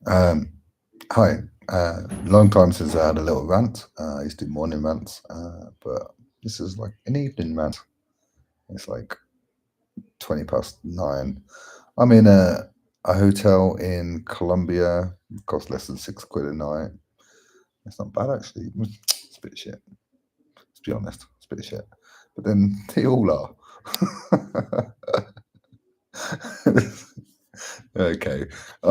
Um, Hi. Long time since I had a little rant. I used to do morning rants, but this is like an evening rant. It's like 20 past 9. I'm in a hotel in Colombia. It costs less than £6 a night. It's not bad actually. It's a bit of shit. Let's be honest. It's a bit of shit. But then they all are. Okay.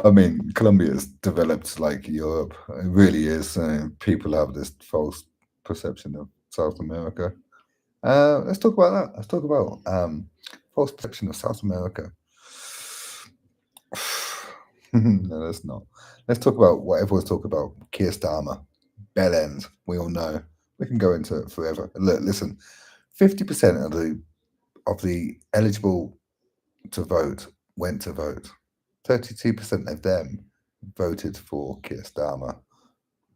I mean, Colombia's developed like Europe. It really is. People have this false perception of South America. Let's talk about that. Let's talk about false perception of South America. No, let's not. Let's talk about what everyone's talking about. Keir Starmer, bell end. We all know. We can go into it forever. Look, listen. 50% of the eligible to vote went to vote. 32% of them voted for Keir Starmer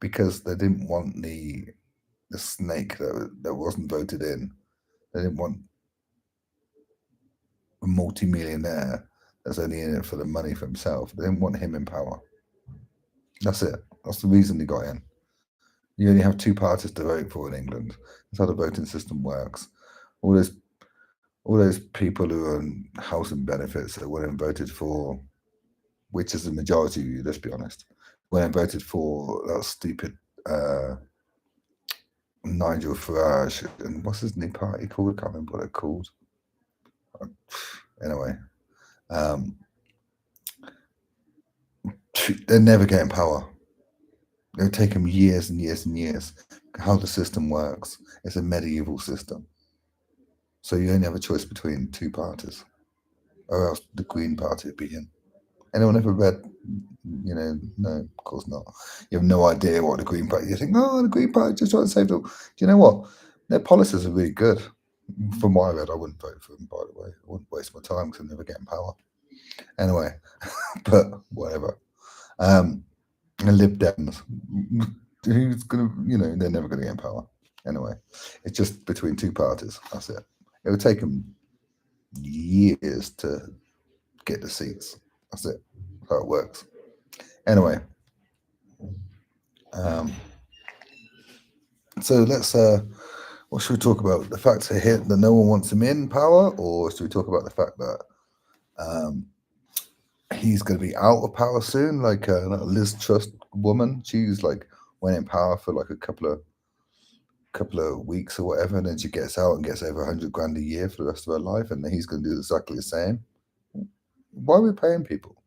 because they didn't want the snake that wasn't voted in. They didn't want a multi-millionaire that's only in it for the money for himself. They didn't want him in power. That's it. That's the reason he got in. You only have two parties to vote for in England. That's how the voting system works. All those all those people who are on housing benefits that went and voted for, which is the majority of you, let's be honest, went and voted for that stupid Nigel Farage and what's his new party called? I can't remember what it's called. Anyway, um, they're never getting power. It'll take them years and years and years. How the system works, it's a medieval system. So you only have a choice between two parties, or else the Green Party would be in. Anyone ever read? No, of course not. You have no idea what the Green Party. You think, oh, the Green Party just trying to save the. Do you know what? Their policies are really good. From what I read, I wouldn't vote for them. By the way, I wouldn't waste my time because I'm never getting power. Anyway, but whatever. And Lib Dems, who's gonna? They're never gonna get power. Anyway, it's just between two parties. That's it. It would take them years to get the seats. That's it. That's how it works. Anyway, um, so let's. What should we talk about? The fact that no one wants him in power, or should we talk about the fact that um, he's going to be out of power soon? Like that Liz Truss woman, she's like went in power for like a couple of weeks or whatever, and then she gets out and gets over 100 grand a year for the rest of her life, and then he's going to do exactly the same. Why are we paying people?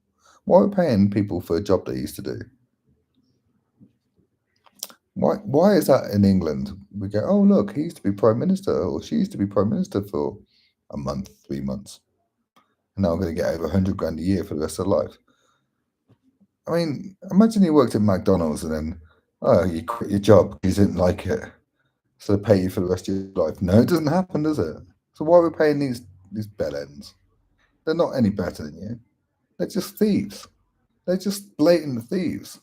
Why are we paying people for a job they used to do? Why is that in England? We go, oh look, he used to be prime minister, or she used to be prime minister for a month, 3 months, and now I'm going to get over 100 grand a year for the rest of life. I mean, imagine you worked at McDonald's and then, oh, you quit your job because you didn't like it, so they pay you for the rest of your life. No, it doesn't happen, does it? So why are we paying these bell ends? They're not any better than you. They're just thieves. They're just blatant thieves.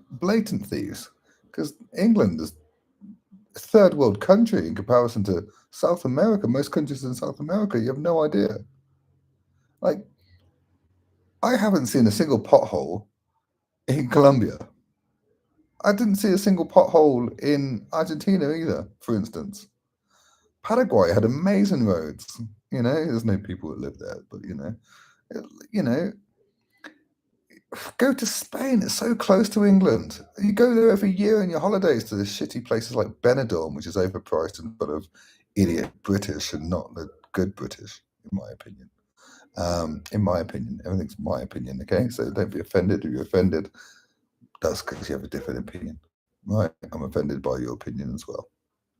Blatant thieves. Because England is a third world country in comparison to South America. Most countries in South America, you have no idea. Like, I haven't seen a single pothole in Colombia. I didn't see a single pothole in Argentina either, for instance. Paraguay had amazing roads. There's no people that live there, but it- you know, go to Spain. It's so close to England. You go there every year in your holidays to the shitty places like Benidorm, which is overpriced and full of idiot British and not the good British, in my opinion. In my opinion, everything's my opinion. Okay, so don't be offended if you're offended. That's because you have a different opinion, right? I'm offended by your opinion as well.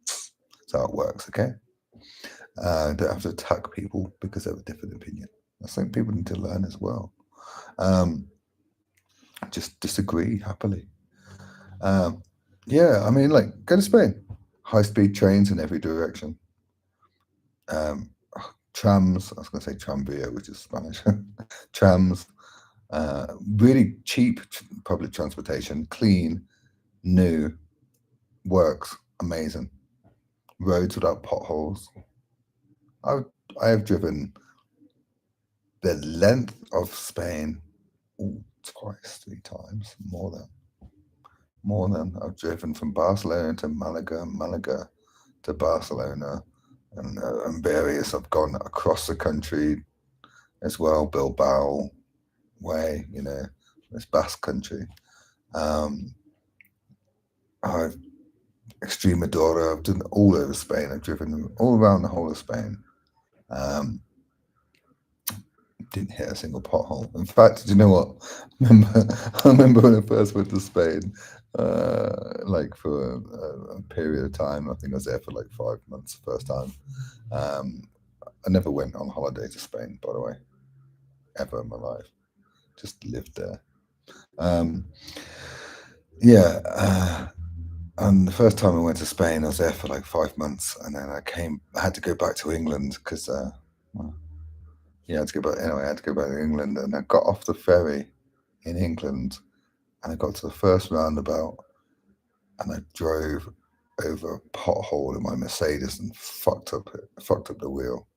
That's how it works. Okay, don't have to attack people because they have a different opinion. I think people need to learn as well. Um, just disagree happily. Um, yeah, I mean, like, go to Spain. High speed trains in every direction. Um, Trams, I was going to say tranvia, which is Spanish. Trams, really cheap public transportation, clean, new, works, amazing. Roads without potholes. I, I have driven the length of Spain, twice, three times, more than. I've driven from Barcelona to Malaga, Malaga to Barcelona, and various. I've gone across the country as well, Bilbao way, this Basque country. Um, I've Extremadura. I've done all over Spain. I've driven all around the whole of Spain. Um, didn't hit a single pothole. In fact, do you know what? I remember when I first went to Spain, like for a period of time. I think I was there for like 5 months the first time. Um, I never went on holiday to Spain, by the way, ever in my life. Just lived there. Um, yeah. And the first time I went to Spain, I was there for like 5 months, and then I had to go back to England because, well, yeah, I had to go back. Anyway, I had to go back to England, and I got off the ferry in England, and I got to the first roundabout, and I drove over a pothole in my Mercedes and fucked up the wheel.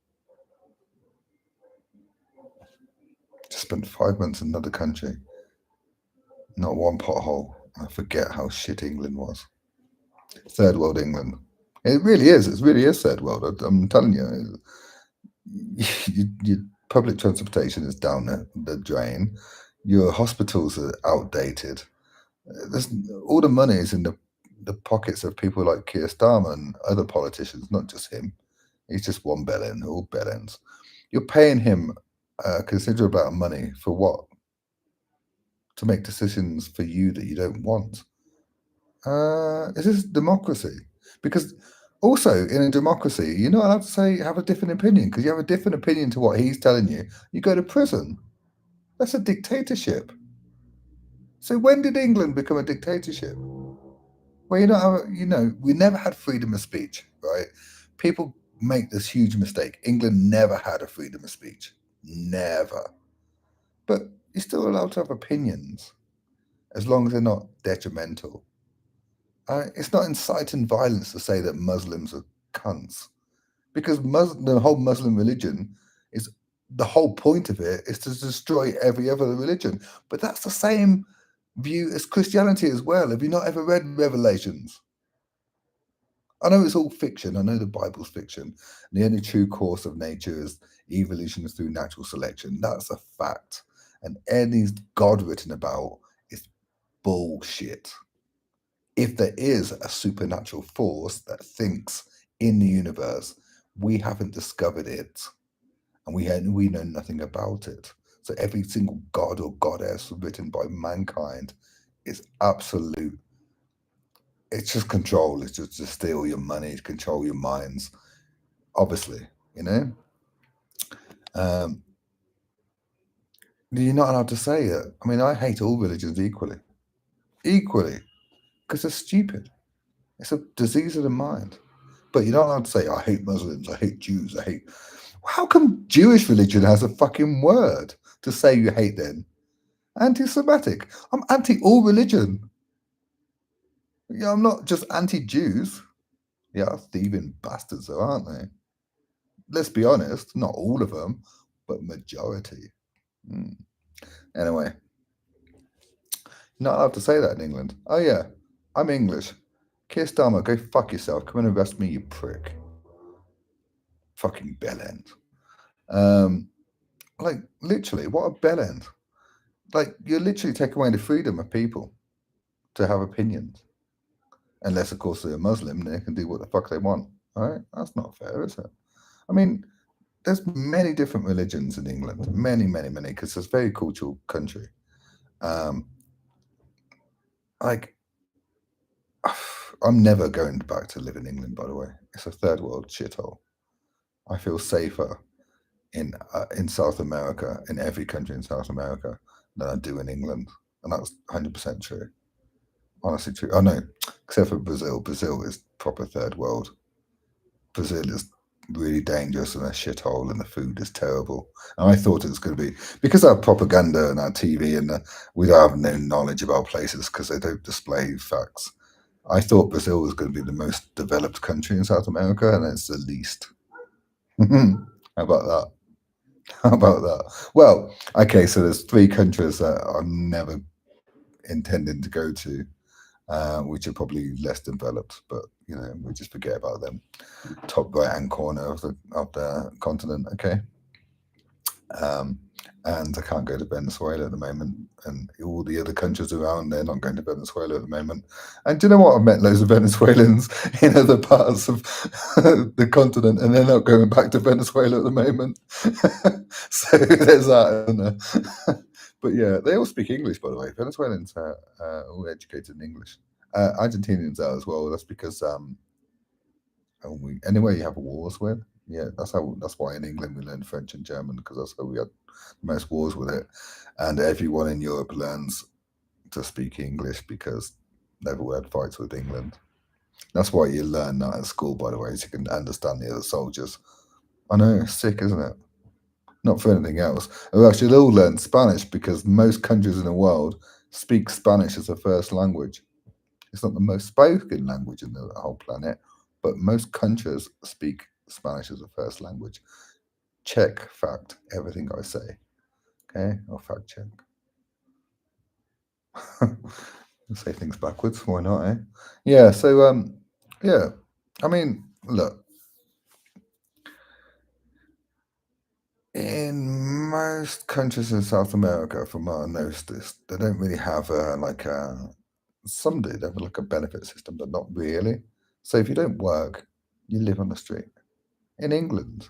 Just spent 5 months in another country, not one pothole. I forget how shit England was. Third world England. It really is. It really is third world. I'm telling you, your public transportation is down the drain. Your hospitals are outdated. There's all the money is in the pockets of people like Keir Starmer and other politicians, not just him. He's just one bellend, all bellends. You're paying him a considerable amount of money for what? To make decisions for you that you don't want. Is this democracy? Because also in a democracy, you're not allowed to have a different opinion because you have a different opinion to what he's telling you. You go to prison. That's a dictatorship. So when did England become a dictatorship? Well, we never had freedom of speech, right? People make this huge mistake. England never had a freedom of speech. Never. But you're still allowed to have opinions as long as they're not detrimental. It's not inciting violence to say that Muslims are cunts, because the whole Muslim religion is the whole point of it is to destroy every other religion. But that's the same view as Christianity as well. Have you not ever read Revelations? I know it's all fiction. I know the Bible's fiction. And the only true course of nature is evolution through natural selection. That's a fact. And any God written about is bullshit. If there is a supernatural force that thinks in the universe, we haven't discovered it, and we know nothing about it. So every single god or goddess written by mankind is absolute. It's just control. It's just to steal your money, to control your minds. Obviously, you know. You're not allowed to say it. I mean, I hate all religions equally, because they're stupid. It's a disease of the mind. But you're not allowed to say, I hate Muslims, I hate Jews, I hate. How come Jewish religion has a fucking word to say you hate them? Anti-Semitic. I'm anti all religion. Yeah, I'm not just anti-Jews. Yeah, thieving bastards, though, aren't they? Let's be honest, not all of them, but majority. Anyway, you're not allowed to say that in England. Oh yeah, I'm English. Keir Starmer, go fuck yourself. Come and arrest me, you prick. Fucking bellend. Like, literally, what a bellend. Like, you're literally taking away the freedom of people to have opinions. Unless, of course, they're Muslim, they can do what the fuck they want. All right? That's not fair, is it? I mean, there's many different religions in England. Many, many, many, because it's a very cultural country. Like, I'm never going back to live in England, by the way. It's a third world shithole. I feel safer in South America, in every country in South America, than I do in England. And that's 100% true. Honestly true. Oh no, except for Brazil. Brazil is proper third world. Brazil is really dangerous and a shithole, and the food is terrible. And I thought it was going to be, because our propaganda and our TV and we don't have no knowledge about places because they don't display facts. I thought Brazil was going to be the most developed country in South America, and it's the least. How about that? How about that? Well, okay, so there's three countries that I'm never intending to go to, which are probably less developed, but we just forget about them. Top right hand corner of the continent, okay. Um, and I can't go to Venezuela at the moment, and all the other countries around, they're not going to Venezuela at the moment. And do you know what? I've met loads of Venezuelans in other parts of the continent, and they're not going back to Venezuela at the moment. So there's that, isn't there? But yeah, they all speak English, by the way. Venezuelans are all educated in English. Argentinians are as well. That's because anywhere you have wars with, yeah, that's why in England we learned French and German, because that's how we had the most wars with it. And everyone in Europe learns to speak English because they've all had fights with England. That's why you learn that at school, by the way, so you can understand the other soldiers. I know, it's sick, isn't it? Not for anything else. We should all learn Spanish because most countries in the world speak Spanish as a first language. It's not the most spoken language in the whole planet, but most countries speak Spanish as a first language. Check fact everything I say. Okay, I'll fact check. Say things backwards. Why not? Eh? Yeah. So yeah. I mean, look. In most countries in South America, from what I noticed, they don't really have like a. Some do. They have like a benefit system, but not really. So if you don't work, you live on the street. In England,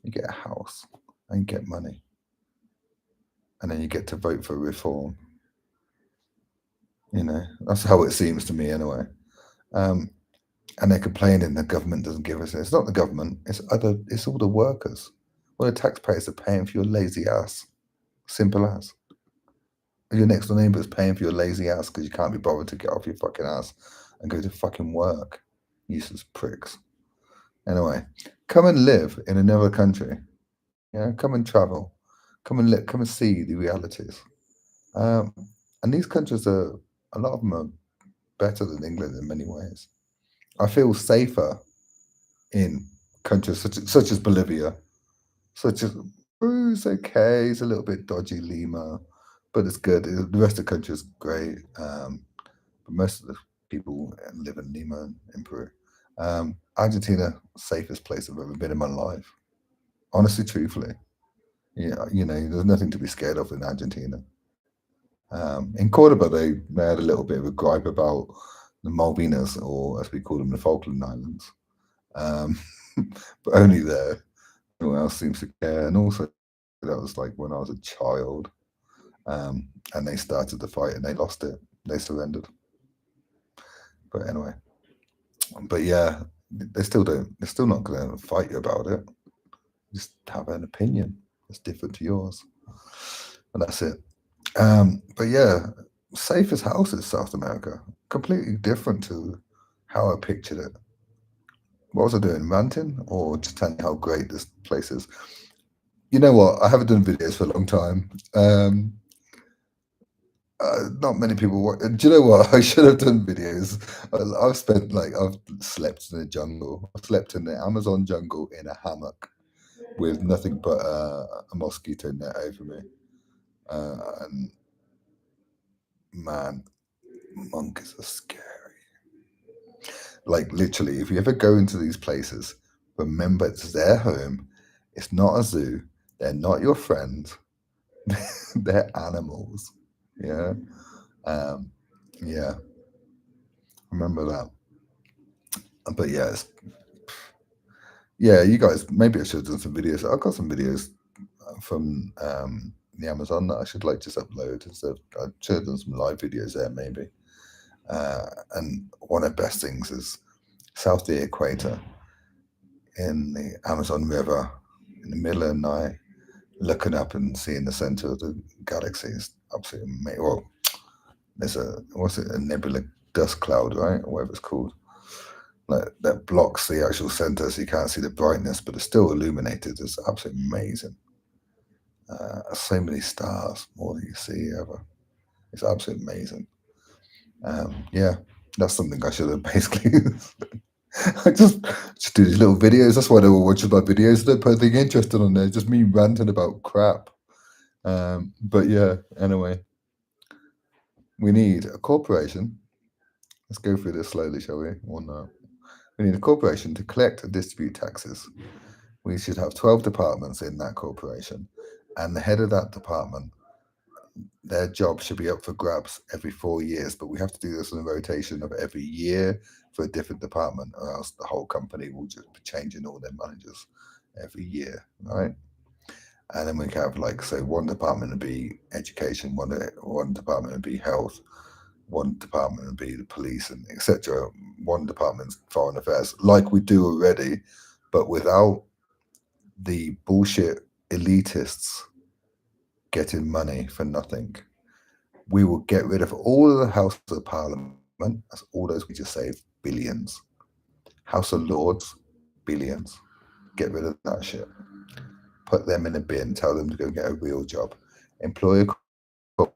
you get a house and you get money, and then you get to vote for reform. That's how it seems to me anyway. Um, and they're complaining the government doesn't give us it. It's not the government. It's all the workers. Well, the taxpayers are paying for your lazy ass. Simple as. Your next door neighbour is paying for your lazy ass because you can't be bothered to get off your fucking ass and go to fucking work. Useless pricks. Anyway, come and live in another country. Yeah, come and travel. Come and see the realities. Um, and these countries are a lot of them are better than England in many ways. I feel safer in countries such as Bolivia, such as Peru's okay, it's a little bit dodgy, Lima, but it's good. The rest of the country is great. But most of the people live in Lima and in Peru. Argentina, safest place I've ever been in my life. Honestly, truthfully, yeah, there's nothing to be scared of in Argentina. In Cordoba, they had a little bit of a gripe about the Malvinas, or as we call them, the Falkland Islands. Um, but only there. No one else seems to care. And also, that was like when I was a child, and they started the fight and they lost it. They surrendered. But anyway, but yeah, they still don't. They're still not going to fight you about it. Just have an opinion that's different to yours, and that's it. But yeah, safest houses, South America, completely different to how I pictured it. What was I doing, ranting or just telling you how great this place is? You know what? I haven't done videos for a long time. Not many people watch. Do you know what? I should have done videos. I've slept in the jungle. I've slept in the Amazon jungle in a hammock with nothing but a mosquito net over me. And man, monkeys are scary. Like literally, if you ever go into these places, remember it's their home. It's not a zoo. They're not your friends. They're animals. Yeah. Um, yeah. Remember that. But yeah, yeah. You guys, maybe I should have done some videos. I've got some videos from the Amazon that I should like just upload. So I should have done some live videos there, maybe. And one of the best things is south of the equator in the Amazon River in the middle of the night, looking up and seeing the center of the galaxy is absolutely amazing. Well, there's a nebula dust cloud, right? Or whatever it's called. Like that blocks the actual center so you can't see the brightness, but it's still illuminated. It's absolutely amazing. So many stars, more than you see ever. It's absolutely amazing. Yeah, that's something I should have basically I just do these little videos. That's why no one watches my videos. Don't put anything interesting on there. Just me ranting about crap. But yeah, anyway, we need a corporation. Let's go through this slowly, shall we? Or no? We need a corporation to collect and distribute taxes. We should have 12 departments in that corporation, and the head of that department, their job should be up for grabs every 4 years, but we have to do this on a rotation of every year for a different department, or else the whole company will just be changing all their managers every year, right? And then we can have, like, say, one department would be education, one department would be health, one department would be the police, and etc. One department's foreign affairs, like we do already, but without the bullshit elitists getting money for nothing. We will get rid of all of the House of Parliament. That's all those we just saved billions. House of Lords, billions. Get rid of that shit. Put them in a bin. Tell them to go get a real job. Employ a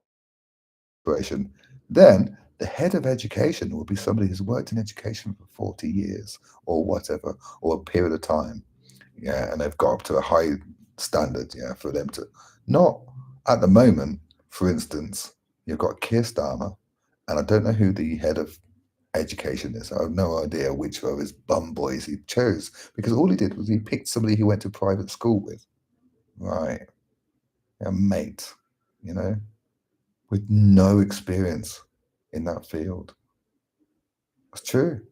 corporation. Then the head of education will be somebody who's worked in education for 40 years or whatever, or a period of time. Yeah, and they've got up to a high standard, yeah, for them to not at the moment, for instance, you've got Keir Starmer, and I don't know who the head of education is. I have no idea which of his bum boys he chose, because all he did was he picked somebody he went to private school with. Right. A mate, you know, with no experience in that field. It's true.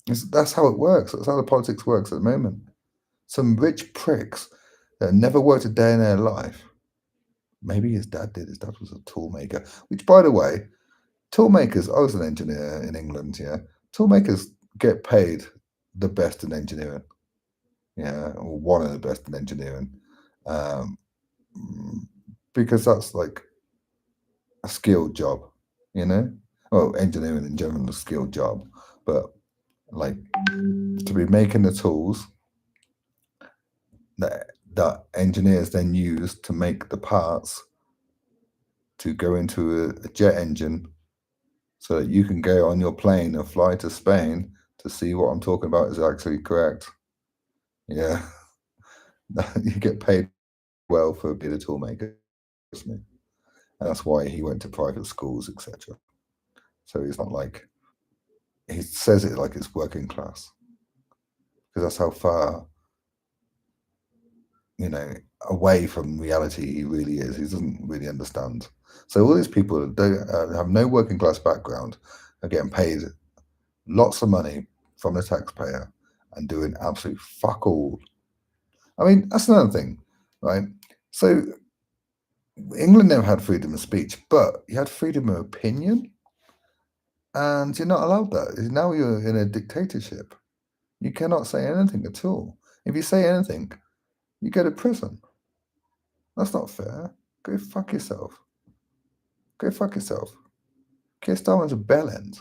That's how it works. That's how the politics works at the moment. Some rich pricks that never worked a day in their life. Maybe his dad did. His dad was a tool maker. Which, by the way, tool makers. I was an engineer in England. Yeah, tool makers get paid the best in engineering. Yeah, or one of the best in engineering, um, because that's like a skilled job. You know, well, engineering in general is a skilled job, but like to be making the tools that engineers then use to make the parts to go into a jet engine so that you can go on your plane and fly to Spain to see what I'm talking about is actually correct. Yeah, you get paid well for being a toolmaker, trust me. And that's why he went to private schools, etc. So he's not like he says it like it's working class because that's how far you know away from reality he really is. He doesn't really understand. So all these people that don't have no working class background are getting paid lots of money from the taxpayer and doing absolute fuck all. I mean, that's another thing, right? So England never had freedom of speech, but you had freedom of opinion, and you're not allowed that. Now you're in a dictatorship. You cannot say anything at all. If you say anything, you go to prison. That's not fair. Go fuck yourself. Go fuck yourself. Keir Starmer's a bellend.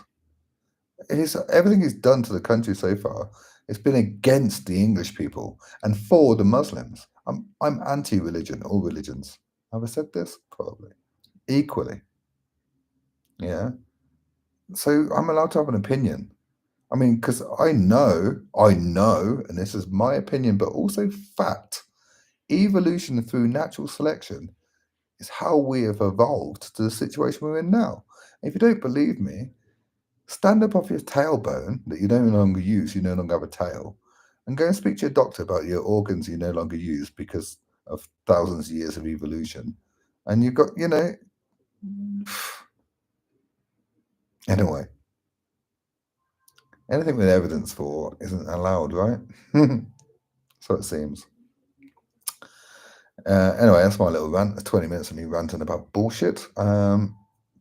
Everything he's done to the country so far, it's been against the English people and for the Muslims. I'm anti-religion, all religions. Have I said this? Probably. Equally. Yeah. So I'm allowed to have an opinion. I mean, because I know, and this is my opinion, but also fact, evolution through natural selection is how we have evolved to the situation we're in now. If you don't believe me, stand up off your tailbone that you no longer use, you no longer have a tail, and go and speak to your doctor about your organs you no longer use because of thousands of years of evolution. And you've got, anyway, anything with evidence for isn't allowed, right? So it seems. Anyway, that's my little rant. It's 20 minutes of me ranting about bullshit.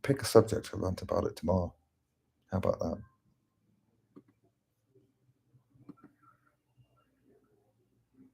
Pick a subject to rant about it tomorrow. How about that?